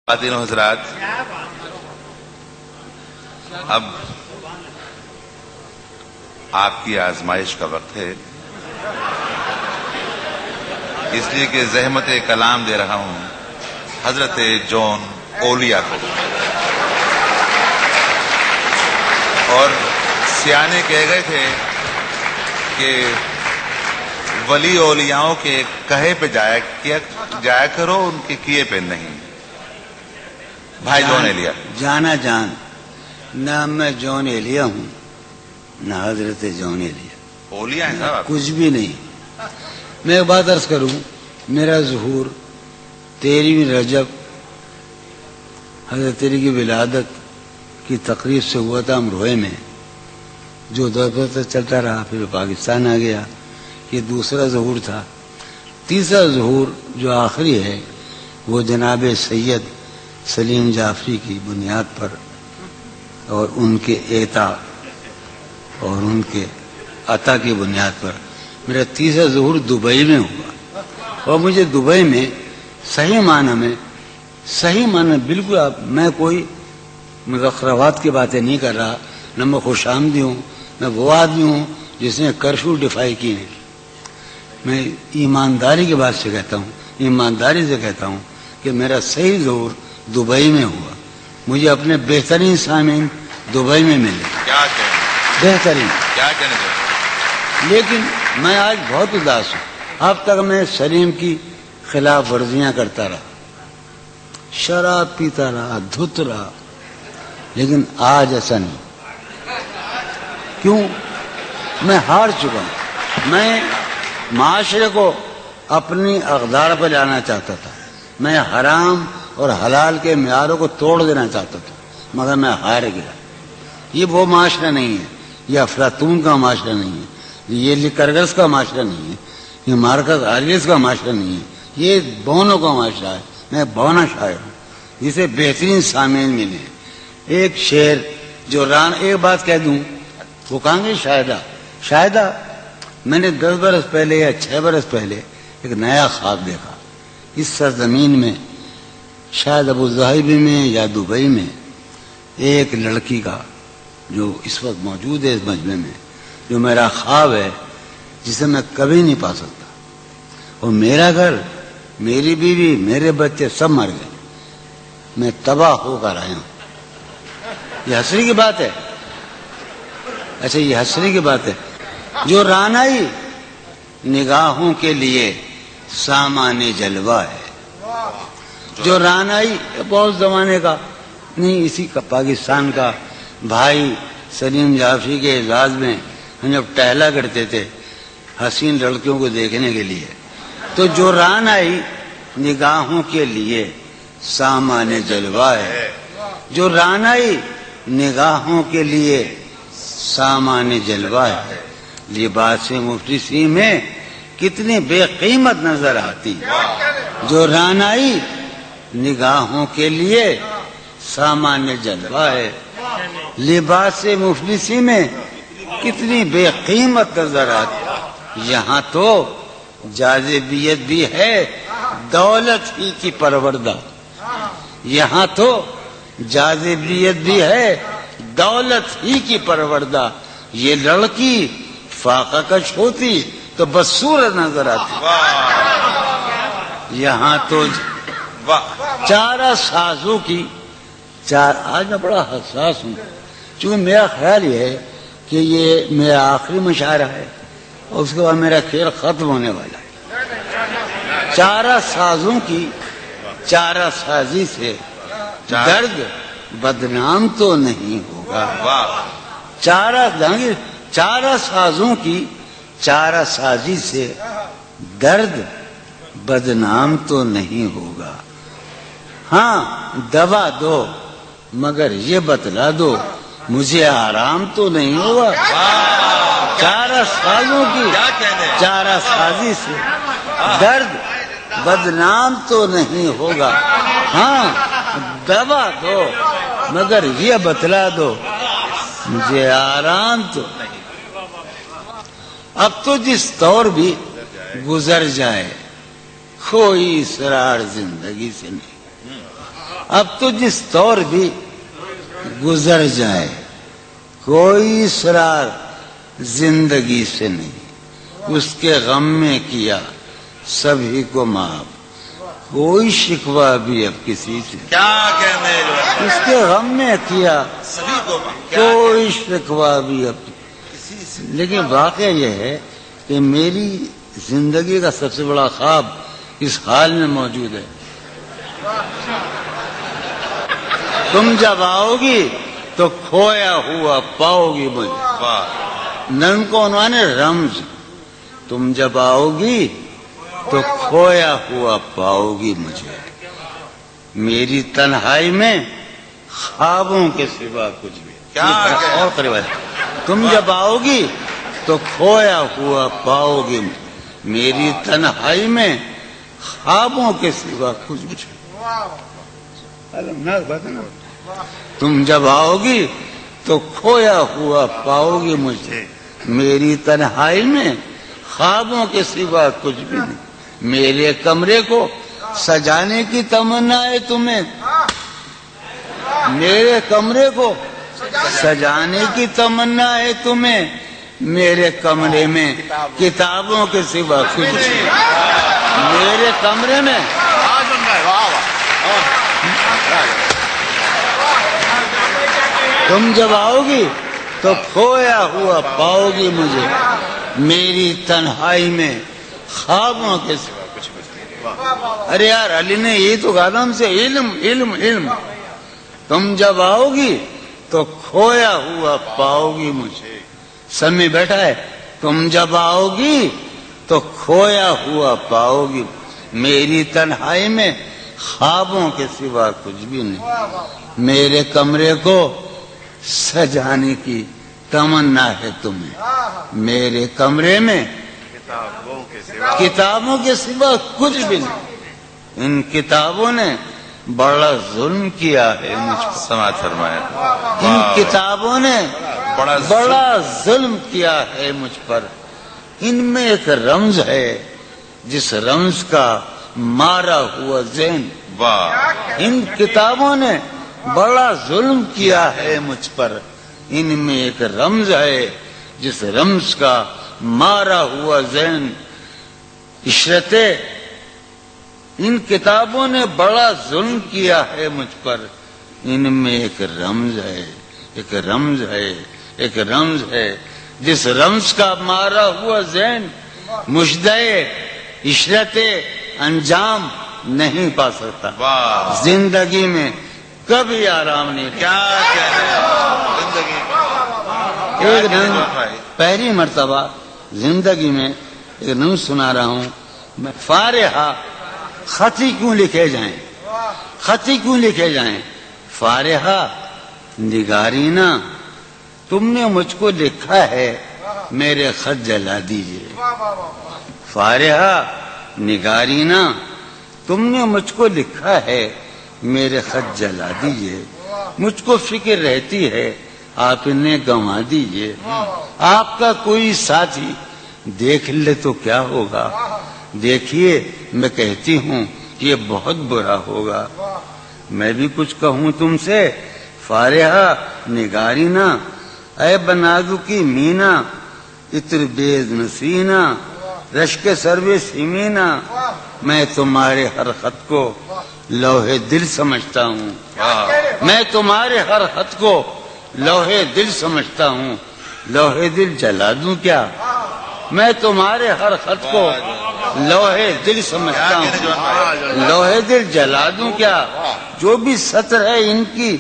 خواتین و حضرات، اب آپ کی آزمائش کا وقت ہے، اس لیے کہ زحمت کلام دے رہا ہوں حضرت جون اولیا کو. اور سیانے کہہ گئے تھے کہ ولی اولیاؤں کے کہے پہ جایا کرو، ان کے کیے پہ نہیں. بھائی جون ایلیا جانا جان، نہ میں جون ایلیا ہوں نہ حضرت جون ایلیا، اولیا ہیں صاحب، کچھ بھی نہیں. میں ایک بات عرض کروں، میرا ظہور 13 رجب حضرت علی کی ولادت کی تقریب سے ہوا تھا امروہے میں، جو دور تک چلتا رہا، پھر پاکستان آ گیا. یہ دوسرا ظہور تھا. تیسرا ظہور جو آخری ہے وہ جناب سید سلیم جعفری کی بنیاد پر اور ان کے ایتا اور ان کے عطا کی بنیاد پر میرا تیسرا ظہور دبئی میں ہوا. اور مجھے دبئی میں صحیح معنی بالکل میں کوئی مذخرفات کی باتیں نہیں کر رہا، نہ میں خوش آمدی ہوں، میں وہ آدمی ہوں جس نے کرفیو ڈیفائی کی ہے. میں ایمانداری کی بات سے کہتا ہوں، ایمانداری سے کہتا ہوں کہ میرا صحیح ظہور دبئی میں ہوا. مجھے اپنے بہترین سامعین دبئی میں ملے، کیا کہنے بہترین. کیا کہنے دیں. لیکن میں آج بہت اداس ہوں. اب تک میں سلیم کی خلاف ورزیاں کرتا رہا، شراب پیتا رہا، دھت رہا، لیکن آج ایسا نہیں. کیوں؟ میں ہار چکا ہوں. میں معاشرے کو اپنی اقدار پر لانا چاہتا تھا، میں حرام اور حلال کے معیاروں کو توڑ دینا چاہتا تھا، مگر میں ہار گیا. یہ وہ معاشرہ نہیں ہے، یہ افلاطون کا معاشرہ نہیں ہے، یہ لیکرگس کا معاشرہ نہیں ہے، یہ مارکس آریس کا معاشرہ نہیں ہے، یہ بونوں کا معاشرہ ہے. میں بونا شاعر ہوں جسے بہترین سامعین ملے. ایک شعر جو ایک بات کہہ دوں، وہ کہاں گے شاہدہ میں نے 10 برس پہلے یا 6 برس پہلے ایک نیا خواب دیکھا. اس سرزمین میں شاید ابو ظہبی میں یا دبئی میں ایک لڑکی کا جو اس وقت موجود ہے اس مجمع میں، جو میرا خواب ہے، جسے میں کبھی نہیں پا سکتا. اور میرا گھر، میری بیوی، میرے بچے سب مر گئے، میں تباہ ہو کر آیا ہوں. یہ حسرت کی بات ہے. اچھا، یہ حسرت کی بات ہے. جو رانائی نگاہوں کے لیے سامان جلوہ ہے، جو رانائی بہت زمانے کا نہیں، اسی کا پاکستان کا بھائی سلیم جعفری کے اعزاز میں ہم جب ٹہلا کرتے تھے حسین لڑکیوں کو دیکھنے کے لیے، تو جو رانائی نگاہوں کے لیے سامان جلوہ ہے، جو رانائی نگاہوں کے لیے سامان جلوہ ہے، لباس مفلسی میں کتنی بے قیمت نظر آتی. جو رانائی نگاہوں کے لیے سامان جلوہ ہے، لباس مفلسی میں کتنی بے قیمت نظر آتی. یہاں تو جاذبیت بھی ہے دولت ہی کی پروردہ، یہاں تو جاذبیت بھی ہے دولت ہی کی پروردہ. یہ لڑکی فاقہ کش ہوتی تو بدصورت نظر آتی. یہاں تو چارہ سازوں کی آج میں بڑا حساس ہوں، چونکہ میرا خیال یہ ہے کہ یہ میرا آخری مشاعرہ ہے اور اس کے بعد میرا کھیل ختم ہونے والا ہے. چارہ سازوں کی چارہ سازی سے درد بدنام تو نہیں ہوگا. چارہ سازوں کی چارہ سازی سے درد بدنام تو نہیں ہوگا. ہاں دوا دو مگر یہ بتلا دو مجھے آرام تو نہیں ہوگا. چارہ سازوں کی چارہ سازی سے درد بدنام تو نہیں ہوگا. ہاں دوا دو مگر یہ بتلا دو مجھے آرام تو نہیں. اب تو جس طور بھی گزر جائے کوئی اسرار زندگی سے نہیں. اب تو جس طور بھی گزر جائے، کوئی اسرار زندگی سے نہیں، اس کے غم میں کیا سبھی کو معاف، کوئی شکوہ بھی اب کسی سے، کیا کہنے لگے؟ اس کے غم میں کیا سبھی کو کیا کوئی شکوہ بھی اب کسی سے لیکن واقعہ یہ ہے کہ میری زندگی کا سب سے بڑا خواب اس حال میں موجود ہے، تم جب آؤ گی تو کھویا ہوا پاؤ گی مجھے، واہ نن کو عنوان ہے رمز، تم جب آؤ گی تو کھویا ہوا پاؤ گی مجھے، میری تنہائی میں خوابوں کے سوا کچھ بھی کیا کہہ- اور قریب ہے، تم جب آؤ گی تو کھویا ہوا پاؤ گی، میری تنہائی میں خوابوں کے سوا کچھ بھی تم جب آؤ گی تو کھویا ہوا پاؤ گی مجھے، میری تنہائی میں خوابوں کے سوا کچھ بھی نہیں، میرے کمرے کو سجانے کی تمنا ہے تمہیں، میرے کمرے کو سجانے کی تمنا ہے تمہیں، میرے کمرے میں کتابوں کے سوا کچھ نہیں، میرے کمرے میں تم جب آؤ گی تو کھویا ہوا پاؤ گی مجھے، میری تنہائی میں خوابوں کے سوا کچھ نہیں۔ ارے یار علی نے یہی تو کہا تھا ہم سے، علم علم علم، تم جب آؤ گی تو کھویا ہوا پاؤ گی مجھے، سب میں بیٹھا ہے، تم جب آؤ گی تو کھویا ہوا پاؤ گی، میری تنہائی میں خوابوں کے سوا کچھ بھی نہیں، میرے کمرے کو سجانے کی تمنا ہے تمہیں، میرے کمرے میں کتابوں کے سوا کچھ بھی نہیں، ان کتابوں نے بڑا ظلم کیا ہے مجھ پر، سماعت فرمایا ان کتابوں نے بڑا ظلم کیا ہے مجھ پر، ان میں ایک رمز ہے جس رمز کا مارا ہوا ذہن، واہ ان کتابوں نے بڑا ظلم کیا ہے مجھ پر، ان میں ایک رمز ہے جس رمز کا مارا ہوا ذہن، عشرت ان کتابوں نے بڑا ظلم کیا ہے مجھ پر، ان میں ایک رمز ہے، ایک رمز ہے، ایک رمز ہے جس رمز کا مارا ہوا ذہن مجدے عشرت انجام نہیں پا سکتا، واہ زندگی میں کبھی آرام نہیں کیا کیا کہنے زندگی میں ایک دن پہلی مرتبہ زندگی میں ایک نم سنا رہا ہوں میں، فارحہ خطی کیوں لکھے جائیں، خطی کیوں لکھے جائیں، فارحہ نگارینا تم نے مجھ کو لکھا ہے میرے خط جلا دیجئے، فارحہ نگارینا تم نے مجھ کو لکھا ہے میرے خط جلا دیجئے، مجھ کو فکر رہتی ہے آپ انہیں گنوا دیجئے، آپ کا کوئی ساتھی دیکھ لے تو کیا ہوگا، دیکھیے میں کہتی ہوں یہ بہت برا ہوگا، میں بھی کچھ کہوں تم سے، فارحہ نگارینا اے بنادو کی مینا، اتر بیز نسینا رشک سروے سیمینا، میں تمہارے ہر خط کو لوہے دل سمجھتا ہوں، میں تمہارے ہر خط کو لوہے دل سمجھتا ہوں، لوہے دل جلا دوں کیا، میں تمہارے ہر خط کو لوہے دل سمجھتا ہوں، لوہے دل جلا دوں کیا، جو بھی سطر ہے ان کی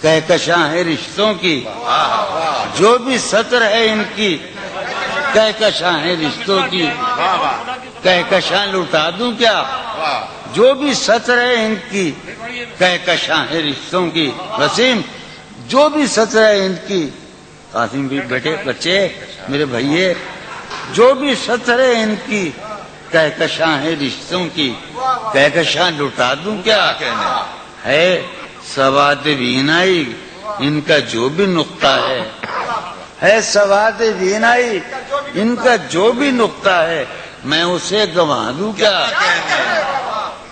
کہکشاں ہے رشتوں کی، جو بھی سطر ہے ان کی کہکشاں ہے رشتوں کی، کہکشاں لٹا دوں کیا، جو بھی سطر ہے ان کی کہکشاں ہے رشتوں کی، وسیم جو بھی سطر ہے ان کی، قاسم بھی بیٹے بچے میرے بھائیے، جو بھی سطر ہے ان کی کہکشاں ہے رشتوں کی، کہکشاں لٹا دوں کیا، ہے سواد بینائی ان کا جو بھی نقطہ ہے سواد بینائی ان کا جو بھی نقطہ ہے میں اسے گنوا دوں کیا،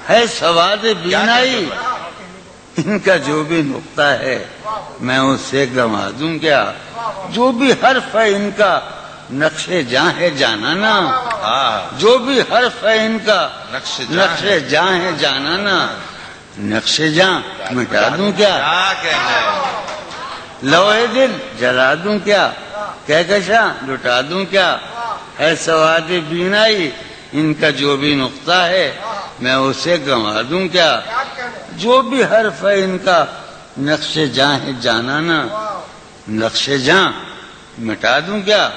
ہے سواد بینائی ان کا جو بھی نقطہ ہے میں اسے گنوا دوں کیا؟ جو بھی حرف ہے ان کا نقش جاں ہے جانانا، ہاں جو بھی حرف ہے ان کا نقش جاں نقش جاں ہے جانانا، نقش جاں مٹا دوں کیا؟ کیا کہنا ہے؟ لوہے دل جلا دوں کیا؟ کہکشاں لٹا دوں کیا؟ ہے سواد بینائی ان کا جو بھی نقطہ ہے میں اسے گنوا دوں کیا؟ جو بھی حرف ہے ان کا نقش جاں ہے جانانا، نقش جاں مٹا دوں کیا؟